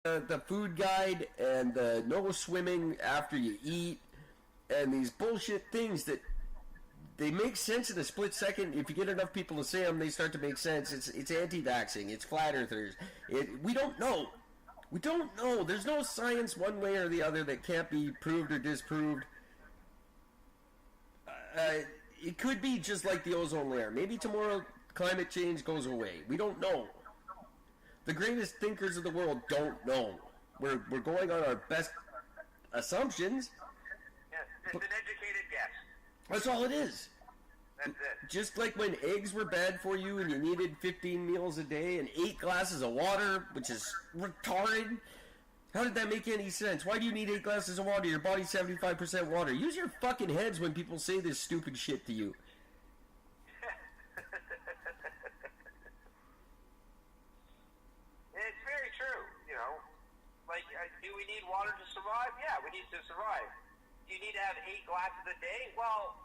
the food guide and the no swimming after you eat and these bullshit things that they make sense in a split second. If you get enough people to say them, they start to make sense. It's anti-vaxxing. It's flat earthers. We don't know. We don't know. There's no science one way or the other that can't be proved or disproved. It could be just like the ozone layer. Maybe tomorrow climate change goes away. We don't know. The greatest thinkers of the world don't know. We're going on our best assumptions. Yes, it's an educated guess. That's all it is. That's it. Just like when eggs were bad for you and you needed 15 meals a day and 8 glasses of water, which is retarded. How did that make any sense? Why do you need 8 glasses of water? Your body's 75% water. Use your fucking heads when people say this stupid shit to you. It's very true, you know. Like, do we need water to survive? Yeah, we need to survive. Do you need to have 8 glasses a day? Well,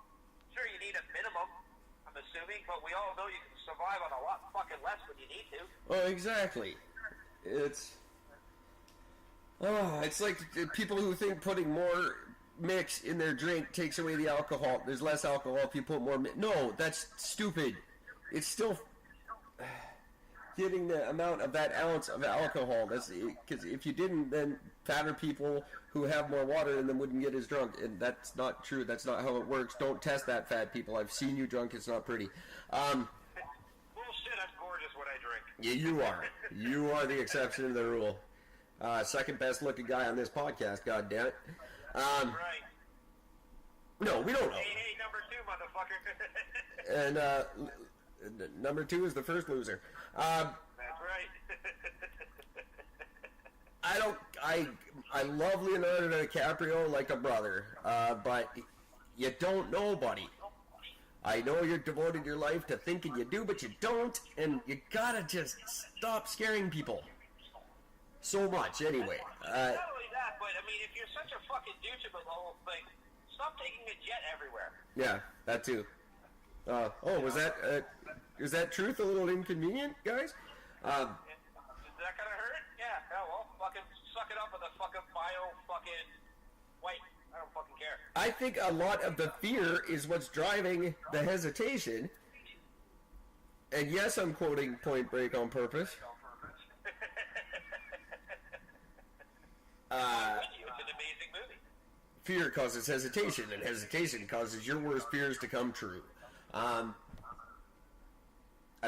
sure, you need a minimum, I'm assuming, but we all know you can survive on a lot fucking less when you need to. Oh, exactly. It's like people who think putting more mix in their drink takes away the alcohol. There's less alcohol if you put more mix. No, that's stupid. It's still getting the amount of that ounce of alcohol. That's because if you didn't, then fatter people who have more water in them wouldn't get as drunk, and that's not true. That's not how it works. Don't test that, fat people. I've seen you drunk. It's not pretty. Bullshit. I'm gorgeous when I drink. Yeah, you are. You are the exception to the rule. Second best looking guy on this podcast. God damn it. Right. No, we don't know. Hey, number 2, motherfucker. And number 2 is the first loser. That's right. I love Leonardo DiCaprio like a brother, but you don't know, buddy. I know you're devoted your life to thinking you do, but you don't, and you gotta just stop scaring people so much anyway. Not only that, but I mean, if you're such a fucking douche about the whole thing, stop taking a jet everywhere. Yeah, that too. Is that truth a little inconvenient, guys? Is that gonna hurt? Yeah, well, fucking suck it up with a fucking fucking white. I don't fucking care. I think a lot of the fear is what's driving the hesitation. And yes, I'm quoting Point Break on purpose. It's an amazing movie. Fear causes hesitation, and hesitation causes your worst fears to come true. I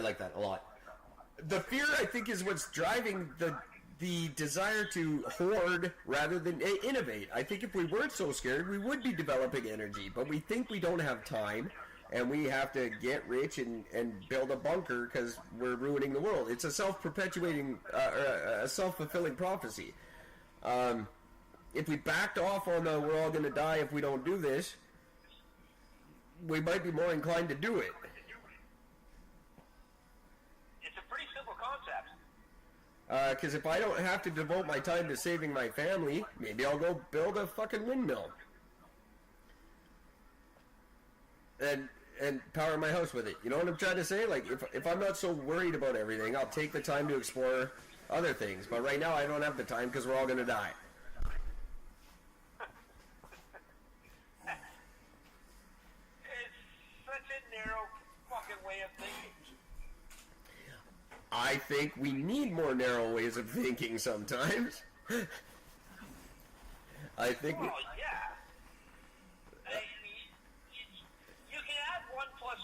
like that a lot. The fear, I think, is what's driving the desire to hoard rather than innovate. I think if we weren't so scared, we would be developing energy, but we think we don't have time, and we have to get rich and build a bunker because we're ruining the world. It's a self-perpetuating, a self-fulfilling prophecy. If we backed off on the we're all going to die if we don't do this, we might be more inclined to do it. It's a pretty simple concept. Because if I don't have to devote my time to saving my family, maybe I'll go build a fucking windmill. And power my house with it. You know what I'm trying to say? Like, if I'm not so worried about everything, I'll take the time to explore other things. But right now, I don't have the time because we're all going to die. It's such a narrow fucking way of thinking. I think we need more narrow ways of thinking sometimes. I think. Well, yeah. You can add 1 + 1,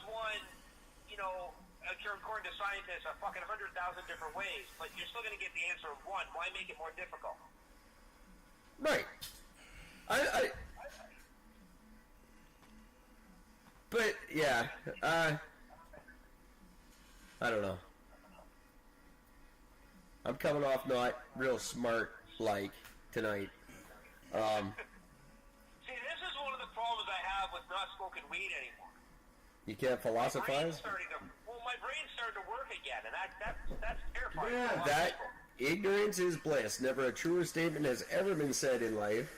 you know, according to scientists, a fucking 100,000 different ways, but you're still going to get the answer of 1. Why make it more difficult? Right. But yeah, I don't know. I'm coming off not real smart like tonight. See, this is one of the problems I have with not smoking weed anymore. You can't philosophize? My brain's starting to work again, and that's terrifying. Yeah, that ignorance is bliss. Never a truer statement has ever been said in life.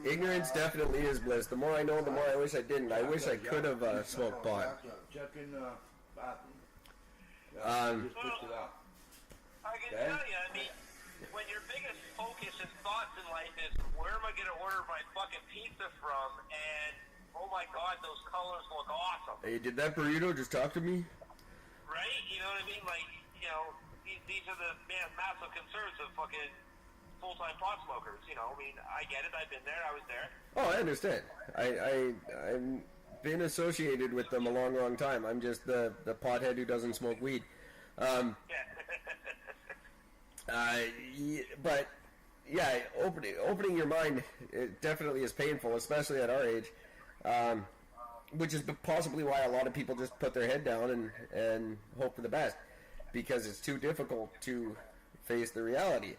Ignorance definitely is bliss. The more I know, the more I wish I didn't. I wish I could have smoked pot. Check in the bathroom. I can tell you, I mean, your biggest focus and thoughts in life is where am I going to order my fucking pizza from? And oh my god, those colors look awesome. Hey, did that burrito just talk to me? Right? You know what I mean? Like, you know, these are the massive concerns of fucking full-time pot smokers. You know, I mean, I get it. I've been there. I was there. Oh, I understand. I've been associated with them a long, long time. I'm just the pothead who doesn't smoke weed. Yeah. But yeah, opening your mind, it definitely is painful, especially at our age. Which is possibly why a lot of people just put their head down and hope for the best, because it's too difficult to face the reality.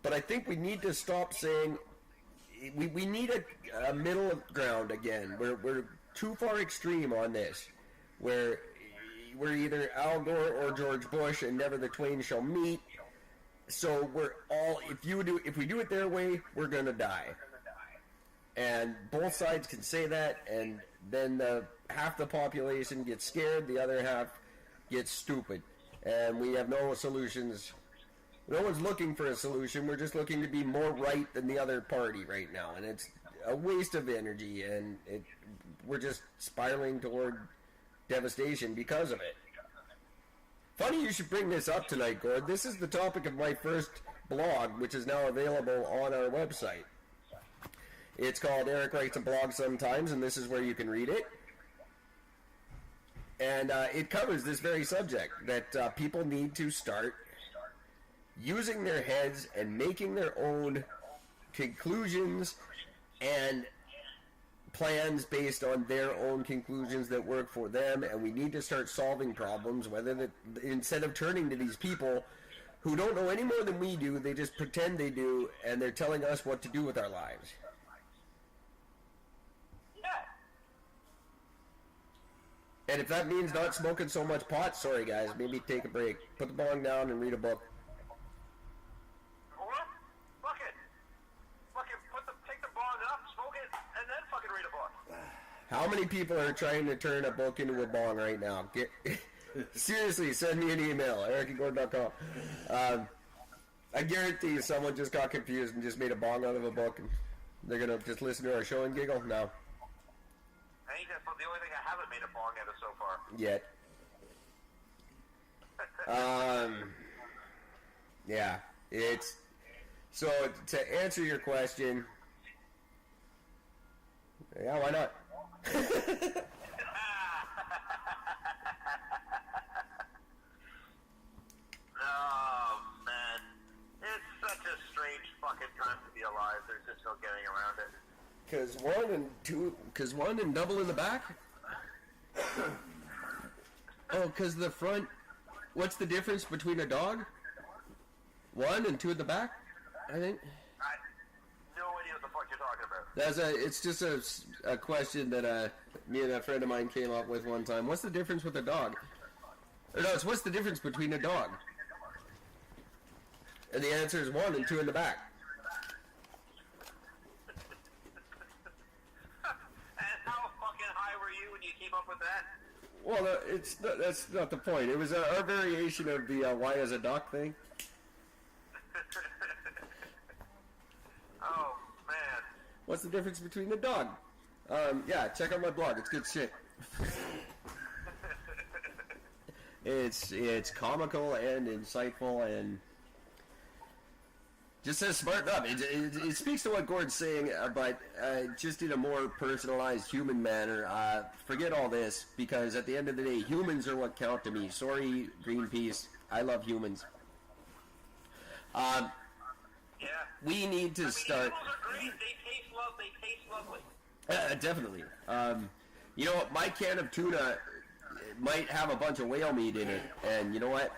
But I think we need to stop saying we need a middle ground again. We're too far extreme on this, where we're either Al Gore or George Bush, and never the twain shall meet. So we're all, if we do it their way, we're gonna die. And both sides can say that, and then half the population gets scared, the other half gets stupid, and we have no solutions. No one's looking for a solution. We're just looking to be more right than the other party right now, and it's a waste of energy, and we're just spiraling toward devastation because of it. Funny you should bring this up tonight, Gord. This is the topic of my first blog, which is now available on our website. It's called Eric Writes a Blog Sometimes, and this is where you can read it. And it covers this very subject, that people need to start using their heads and making their own conclusions and plans based on their own conclusions that work for them, and we need to start solving problems, instead of turning to these people who don't know any more than we do. They just pretend they do, and they're telling us what to do with our lives. And if that means not smoking so much pot, sorry guys, maybe take a break. Put the bong down and read a book. Or, take the bong up, smoke it, and then fucking read a book. How many people are trying to turn a book into a bong right now? Seriously, send me an email, eric@gordon.com. I guarantee you someone just got confused and just made a bong out of a book, and they're going to just listen to our show and giggle? No. I think that's the only thing I haven't made a bong out of so far. Yet. Yeah, it's... So, to answer your question... Yeah, why not? Oh, man. It's such a strange fucking time to be alive. There's just no getting around it. Because one and double in the back? Oh, because the front... What's the difference between a dog? One and two in the back, I think? I have no idea what the fuck you're talking about. It's just a question that me and a friend of mine came up with one time. What's the difference with a dog? Or no, it's what's the difference between a dog? And the answer is one and two in the back. Up with that? Well, that's not the point. It was our variation of the why is a duck thing. Oh, man. What's the difference between a dog? Yeah, check out my blog. It's good shit. It's comical and insightful and just says smarten up. It speaks to what Gord's saying, but just in a more personalized human manner. Forget all this, because at the end of the day, humans are what count to me. Sorry, Greenpeace. I love humans. Yeah. We need to start... Animals are great. They taste lovely. Definitely. You know what? My can of tuna might have a bunch of whale meat in it, and you know what?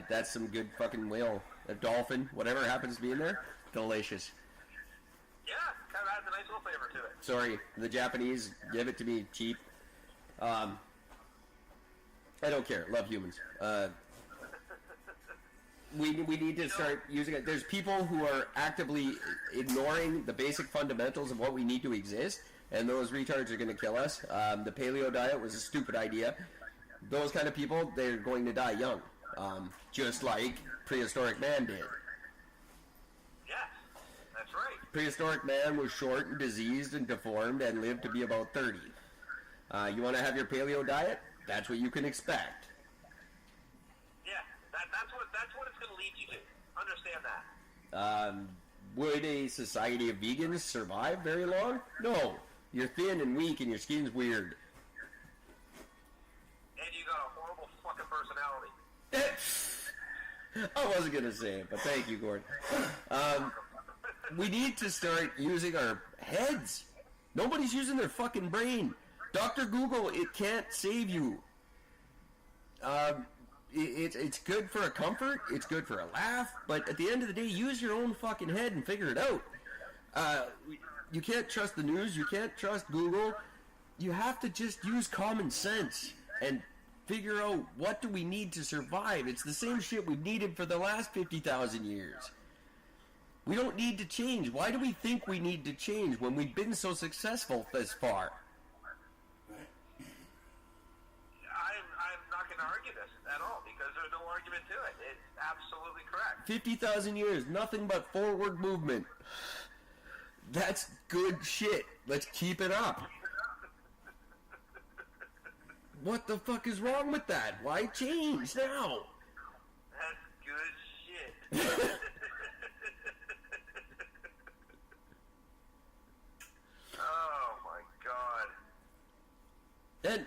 That's some good fucking whale. A dolphin, whatever happens to be in there, delicious. Yeah, kind of adds a nice little flavor to it. Sorry, the Japanese give it to me cheap. I don't care. Love humans. We need to start using it. There's people who are actively ignoring the basic fundamentals of what we need to exist, and those retards are going to kill us. The paleo diet was a stupid idea. Those kind of people, they're going to die young, just like prehistoric man did. prehistoric man was short and diseased and deformed and lived to be about 30. You want to have your paleo diet? That's what you can expect. Yeah, that's what it's going to lead you to. Understand that. Would a society of vegans survive very long? No. You're thin and weak and your skin's weird. And you got a horrible fucking personality. I wasn't going to say it, but thank you, Gordon. We need to start using our heads. Nobody's using their fucking brain. Dr. Google, it can't save you. It's good for a comfort, it's good for a laugh, but at the end of the day, use your own fucking head and figure it out. You can't trust the news, you can't trust Google. You have to just use common sense and figure out what do we need to survive. It's the same shit we've needed for the last 50,000 years. We don't need to change. Why do we think we need to change when we've been so successful this far? I'm not going to argue this at all because there's no argument to it. It's absolutely correct. 50,000 years, nothing but forward movement. That's good shit. Let's keep it up. What the fuck is wrong with that? Why change now? That's good shit. Oh my god. And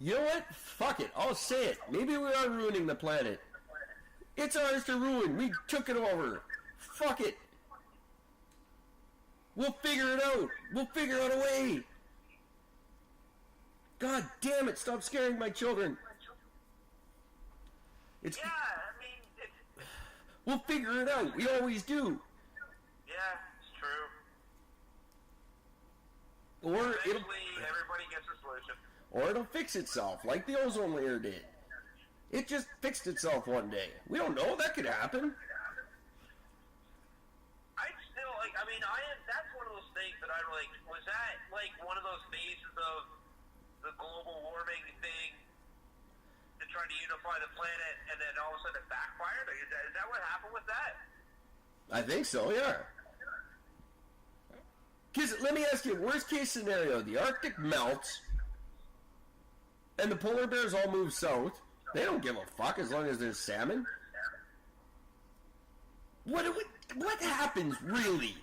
you know what? Fuck it. I'll say it. Maybe we are ruining the planet. It's ours to ruin. We took it over. Fuck it. We'll figure it out. We'll figure out a way. God damn it, stop scaring my children. It's, yeah, I mean, we'll figure it out. We always do. Yeah, it's true. Or eventually, everybody gets a solution. Or it'll fix itself, like the ozone layer did. It just fixed itself one day. We don't know, that could happen. I'd still, like, I mean, that's one of those things that I'm like, was that, like, one of those phases of the global warming thing to try to unify the planet, and then all of a sudden it backfired? Is that what happened with that? I think so, yeah. Because, let me ask you, worst case scenario, the Arctic melts, and the polar bears all move south. They don't give a fuck as long as there's salmon. What happens, really?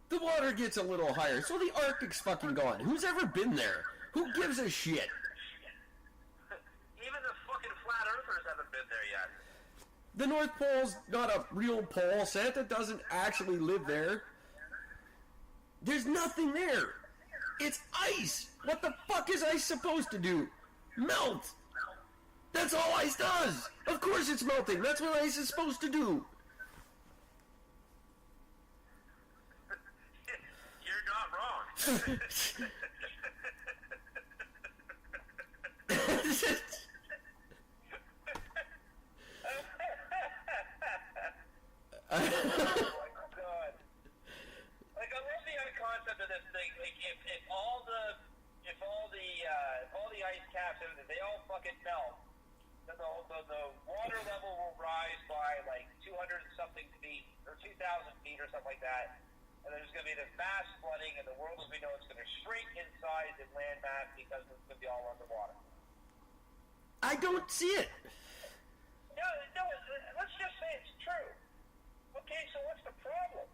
The water gets a little higher, so the Arctic's fucking gone. Who's ever been there? Who gives a shit? Even the fucking flat earthers haven't been there yet. The North Pole's not a real pole. Santa doesn't actually live there. There's nothing there. It's ice. What the fuck is ice supposed to do? Melt. That's all ice does. Of course it's melting. That's what ice is supposed to do. You're not wrong. Oh my god. Like, I love the concept of this thing. Like, if all the ice caps, everything, they all fucking melt, then the water level will rise by like 200 and something feet, or 2,000 feet or something like that. And there's going to be this mass flooding, and the world as we know it's going to shrink in size and land mass because it's going to be all underwater. I don't see it. No, let's just say it's true. Okay, so what's the problem?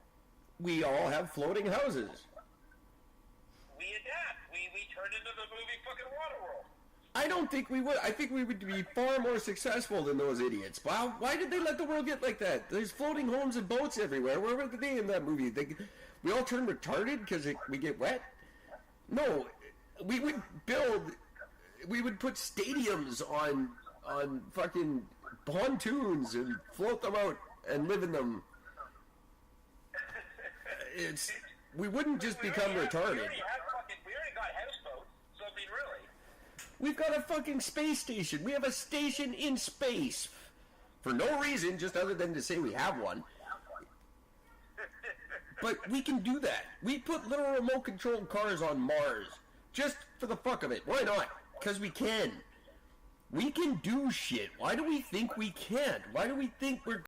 We all have floating houses. We adapt. We turn into the movie fucking Waterworld. I don't think we would. I think we would be far more successful than those idiots. Wow, why did they let the world get like that? There's floating homes and boats everywhere. Where were they in that movie? We all turn retarded because we get wet? No, we would put stadiums on fucking pontoons and float them out and live in them. We wouldn't just become retarded. We already got houseboats, so I mean, really. We've got a fucking space station. We have a station in space. For no reason, just other than to say we have one. But we can do that. We put little remote-controlled cars on Mars. Just for the fuck of it. Why not? Because we can. We can do shit. Why do we think we can't? Why do we think we're